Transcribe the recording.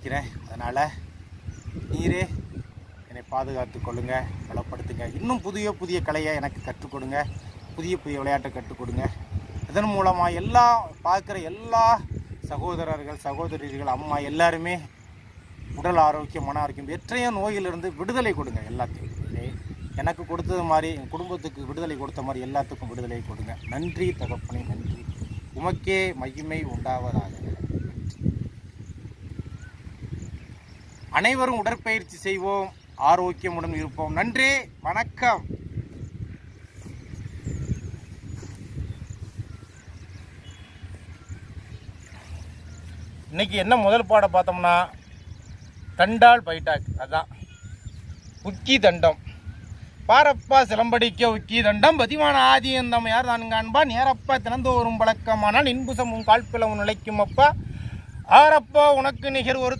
இருக்கிறேன். அதனால் நீரே என்னை பாதுகாத்து கொள்ளுங்க, பலப்படுத்துங்க. இன்னும் புதிய புதிய கலையை எனக்கு கற்றுக் கொடுங்க, புதிய புதிய விளையாட்டை கற்றுக் கொடுங்க. இதன் மூலமாக பார்க்குற எல்லா சகோதரர்கள் சகோதரிகள் அம்மா எல்லாருமே உடல் ஆரோக்கியம், மன ஆரோக்கியம், எத்தனையோ நோயிலிருந்து விடுதலை கொடுங்க. எல்லாத்தையும் எனக்கு கொடுத்தது மாதிரி என் குடும்பத்துக்கு விடுதலை கொடுத்த மாதிரி எல்லாத்துக்கும் விடுதலை கொடுங்க. நன்றி தகப்பனே, நன்றி. உமக்கே மகிமை உண்டாவதாக. அனைவரும் உடற்பயிற்சி செய்வோம், ஆரோக்கியமுடன் இருப்போம். நன்றி, வணக்கம். இன்னைக்கு என்ன முதல் பாடம் பார்த்தோம்னா தண்டால் பைட்டாக். அதான் உக்கி தண்டம். பாரப்பா சிலம்படிக்க உக்கி தண்டம் பதிவான ஆதியந்தம் யார் தான் காண்பா நேரப்பா திறந்தோறும் பழக்கமானால் இன்புசமும் கால்பிளவும் நிலைக்கும் அப்பா ஆரப்பா உனக்கு நிகர் ஒரு